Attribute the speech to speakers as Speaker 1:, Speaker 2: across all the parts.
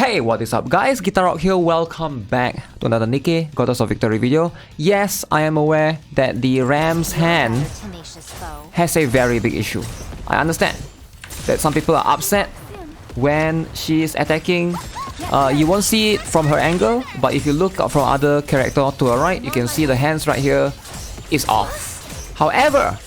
Speaker 1: Hey, what is up guys, GuitarRock here, welcome back to another Nikke Goddess of Victory video. Yes, I am aware that the Ram's hand has a very big issue. I understand that some people are upset when she is attacking. You won't see it from her angle, but if you look from other character to her right, you can see the hands right here is off. However,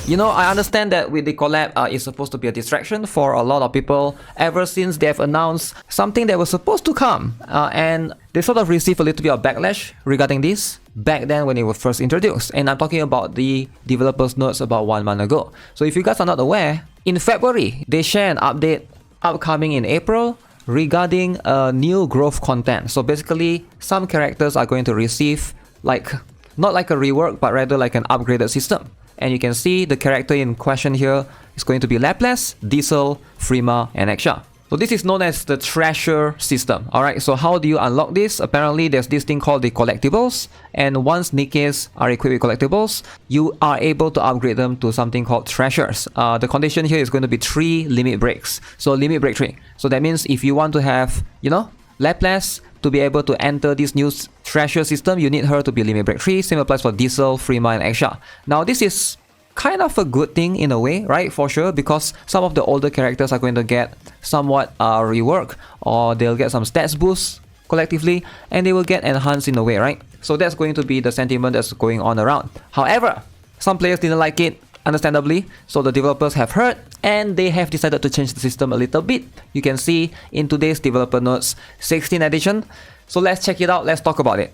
Speaker 1: you know, I understand that with the collab, it's supposed to be a distraction for a lot of people ever since they have announced something that was supposed to come. And they sort of received a little bit of backlash regarding this back then when it was first introduced. And I'm talking about the developers' notes about 1 month ago. So if you guys are not aware, in February, they share an update upcoming in April regarding new growth content. So basically, some characters are going to receive not like a rework, but rather like an upgraded system. And you can see the character in question here is going to be Laplace, Diesel, Freema, and Extra. So this is known as the Treasure system. Alright, so how do you unlock this? Apparently there's this thing called the collectibles, and once Nikkes are equipped with collectibles, you are able to upgrade them to something called Treasures. The condition here is going to be 3 limit breaks. So limit break 3. So that means if you want to have, you know, Laplace to be able to enter this new Treasure system, you need her to be limit break 3. Same applies for Diesel, Freema, and Extra. Now this is kind of a good thing in a way, right? For sure, because some of the older characters are going to get somewhat rework, or they'll get some stats boosts collectively, and they will get enhanced in a way, right? So that's going to be the sentiment that's going on around. However, some players didn't like it, understandably, so the developers have heard and they have decided to change the system a little bit. You can see in today's developer notes 16th edition. So let's check it out, let's talk about it.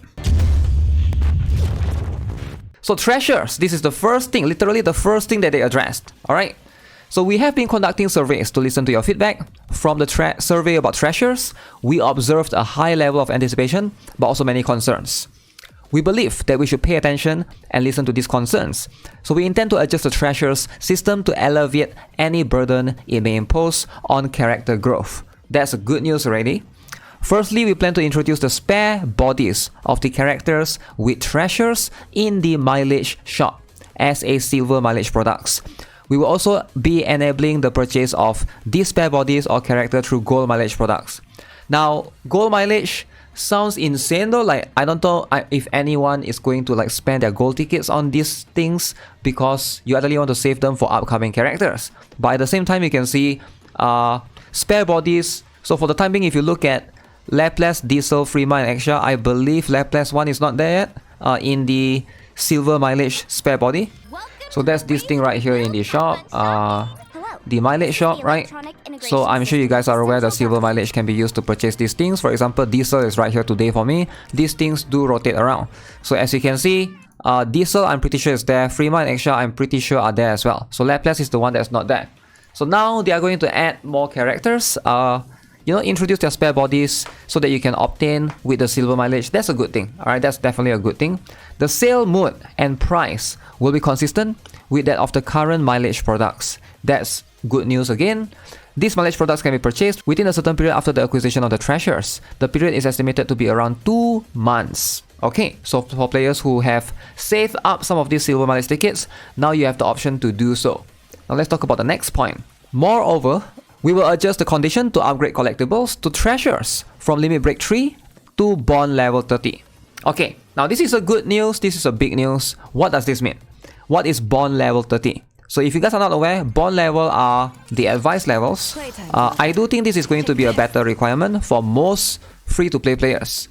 Speaker 1: So Treasures, this is the first thing, literally the first thing that they addressed. Alright, so we have been conducting surveys to listen to your feedback. From the survey about Treasures, we observed a high level of anticipation, but also many concerns. We believe that we should pay attention and listen to these concerns. So we intend to adjust the Treasures system to alleviate any burden it may impose on character growth. That's good news already. Firstly, we plan to introduce the spare bodies of the characters with Treasures in the mileage shop as a silver mileage products. We will also be enabling the purchase of these spare bodies or character through gold mileage products. Now, gold mileage sounds insane though. Like, I don't know if anyone is going to like spend their gold tickets on these things because you actually want to save them for upcoming characters. But at the same time, you can see spare bodies. So for the time being, if you look at Laplace, Diesel, Freema, and Extra, I believe Laplace 1 is not there yet in the silver mileage spare body. So that's this thing right here in the shop, the mileage shop, right? So I'm sure you guys are aware that silver mileage can be used to purchase these things. For example, Diesel is right here today for me. These things do rotate around. So as you can see, Diesel I'm pretty sure is there, Freema and Extra I'm pretty sure are there as well. So Laplace is the one that's not there. So now they are going to add more characters. You know, introduce their spare bodies so that you can obtain with the silver mileage. That's a good thing. Alright, that's definitely a good thing. The sale mode and price will be consistent with that of the current mileage products. That's good news again. These mileage products can be purchased within a certain period after the acquisition of the Treasures. The period is estimated to be around 2 months. Okay, so for players who have saved up some of these silver mileage tickets, now you have the option to do so. Now let's talk about the next point. Moreover, we will adjust the condition to upgrade collectibles to Treasures from limit break 3 to bond level 30. Okay, now this is a good news, this is a big news. What does this mean? What is bond level 30? So if you guys are not aware, bond level are the advice levels. I do think this is going to be a better requirement for most free-to-play players.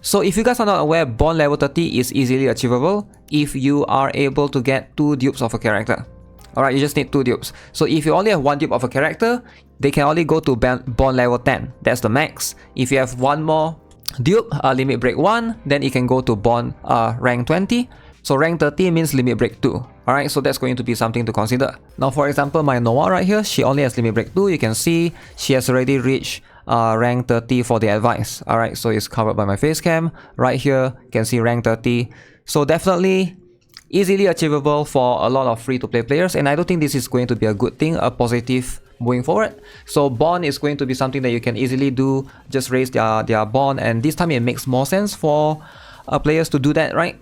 Speaker 1: So if you guys are not aware, bond level 30 is easily achievable if you are able to get 2 dupes of a character. Alright, you just need 2 dupes. So if you only have 1 dupe of a character, they can only go to bond level 10. That's the max. If you have 1 more dupe, limit break 1, then it can go to bond rank 20. So rank 30 means limit break 2. Alright, so that's going to be something to consider. Now for example, my Noah right here, she only has limit break 2. You can see she has already reached rank 30 for the advice. Alright, so it's covered by my face cam. Right here, you can see rank 30. So definitely easily achievable for a lot of free-to-play players, and I don't think this is going to be a good thing, a positive moving forward. So bond is going to be something that you can easily do, just raise their bond, and this time it makes more sense for players to do that, right?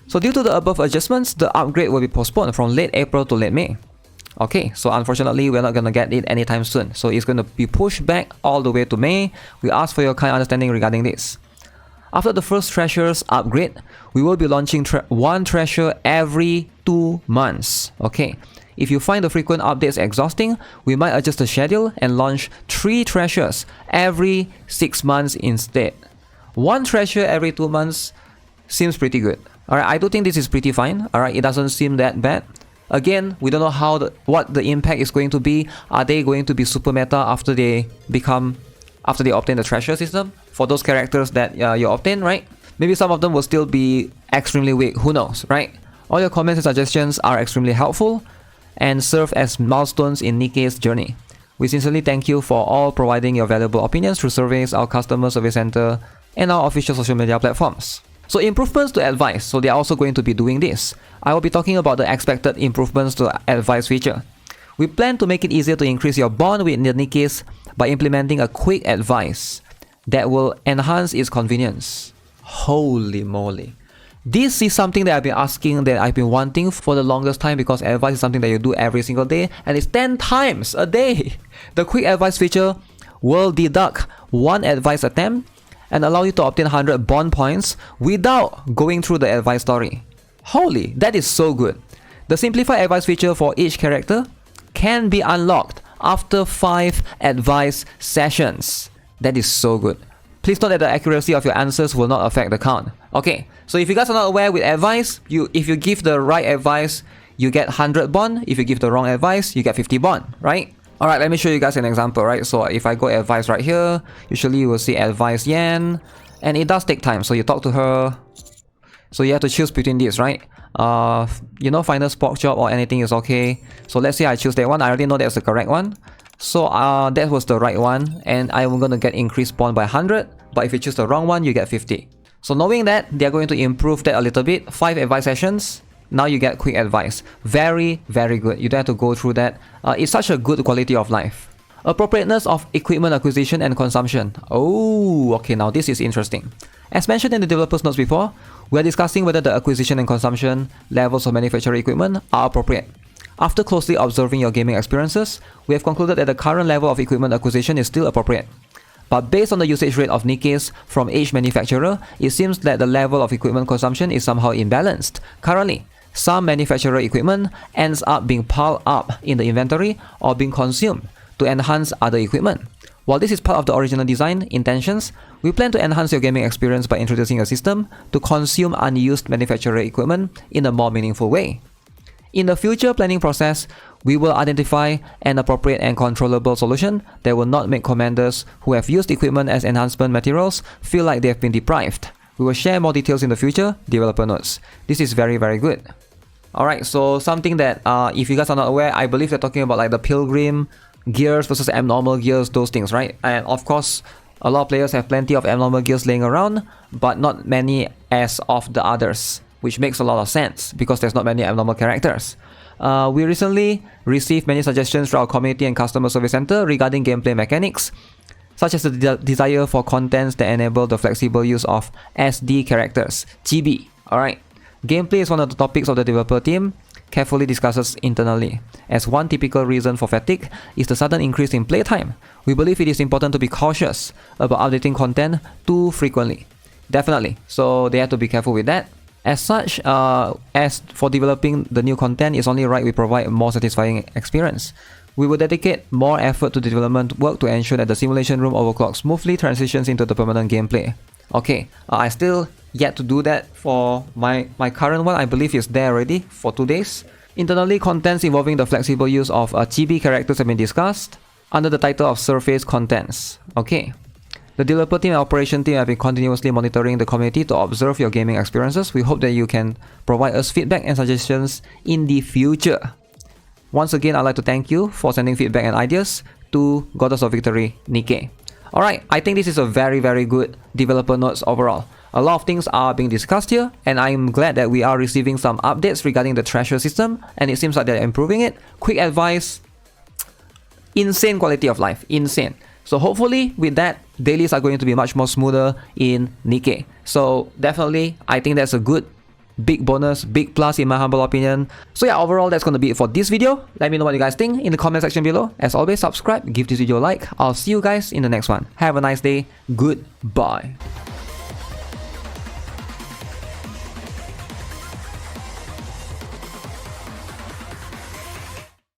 Speaker 1: So due to the above adjustments, the upgrade will be postponed from late April to late May. Okay, so unfortunately, we're not going to get it anytime soon. So it's going to be pushed back all the way to May. We ask for your kind understanding regarding this. After the first treasures upgrade, we will be launching one treasure every 2 months. Okay, if you find the frequent updates exhausting, we might adjust the schedule and launch 3 treasures every 6 months instead. 1 treasure every 2 months seems pretty good. Alright, I do think this is pretty fine. Alright, it doesn't seem that bad. Again, we don't know what the impact is going to be. Are they going to be super meta after they obtain the treasure system? For those characters that you obtain, right? Maybe some of them will still be extremely weak, who knows, right? All your comments and suggestions are extremely helpful and serve as milestones in Nikke's journey. We sincerely thank you for all providing your valuable opinions through surveys, our customer service center, and our official social media platforms. So improvements to advice, so they are also going to be doing this. I will be talking about the expected improvements to advice feature. We plan to make it easier to increase your bond with the Nikkes by implementing a quick advice that will enhance its convenience. Holy moly. This is something that I've been asking, that I've been wanting for the longest time, because advice is something that you do every single day and it's 10 times a day. The quick advice feature will deduct 1 advice attempt and allow you to obtain 100 bond points without going through the advice story. Holy, that is so good. The simplified advice feature for each character can be unlocked after 5 advice sessions. That is so good. Please note that the accuracy of your answers will not affect the count. Okay, so if you guys are not aware with advice, if you give the right advice, you get 100 bond. If you give the wrong advice, you get 50 bond, right? Alright, let me show you guys an example, right? So if I go advice right here, usually you will see advice Yan, and it does take time. So you talk to her. So you have to choose between these, right? Finest pork chop or anything is okay. So let's say I choose that one. I already know that's the correct one. So that was the right one, and I'm gonna get increased bond by 100. But if you choose the wrong one, you get 50. So knowing that, they're going to improve that a little bit. 5 advice sessions. Now you get quick advice. Very, very good. You don't have to go through that. It's such a good quality of life. Appropriateness of equipment acquisition and consumption. Oh, okay, now this is interesting. As mentioned in the developer's notes before, we are discussing whether the acquisition and consumption levels of manufacturer equipment are appropriate. After closely observing your gaming experiences, we have concluded that the current level of equipment acquisition is still appropriate. But based on the usage rate of Nikkes from each manufacturer, it seems that the level of equipment consumption is somehow imbalanced. Currently, some manufacturer equipment ends up being piled up in the inventory or being consumed to enhance other equipment. While this is part of the original design intentions, we plan to enhance your gaming experience by introducing a system to consume unused manufacturer equipment in a more meaningful way. In the future planning process, we will identify an appropriate and controllable solution that will not make commanders who have used equipment as enhancement materials feel like they have been deprived. We will share more details in the future, developer notes. This is very, very good. Alright, so something that if you guys are not aware, I believe they're talking about like the pilgrim gears versus abnormal gears, those things, right? And of course, a lot of players have plenty of abnormal gears laying around, but not many as of the others, which makes a lot of sense because there's not many abnormal characters. We recently received many suggestions from our community and customer service center regarding gameplay mechanics, such as the desire for contents that enable the flexible use of SD characters, GB. Alright, gameplay is one of the topics of the developer team carefully discusses internally, as one typical reason for fatigue is the sudden increase in playtime. We believe it is important to be cautious about updating content too frequently. Definitely, so they have to be careful with that. As such, as for developing the new content, it's only right we provide a more satisfying experience. We will dedicate more effort to the development work to ensure that the simulation room overclock smoothly transitions into the permanent gameplay. Okay, I still yet to do that for my current one. I believe it's there already for 2 days. Internally, contents involving the flexible use of chibi characters have been discussed under the title of surface contents. Okay. The developer team and operation team have been continuously monitoring the community to observe your gaming experiences. We hope that you can provide us feedback and suggestions in the future. Once again, I'd like to thank you for sending feedback and ideas to Goddess of Victory, Nikke. Alright, I think this is a very, very good developer notes overall. A lot of things are being discussed here, and I'm glad that we are receiving some updates regarding the treasure system, and it seems like they're improving it. Quick advice, insane quality of life, insane. So hopefully with that, dailies are going to be much more smoother in Nikke. So definitely, I think that's a good Big bonus, big plus in my humble opinion. So yeah, overall that's gonna be it for this video. Let me know what you guys think in the comment section below. As always, subscribe, give this video a like. I'll see you guys in the next one. Have a nice day. Goodbye.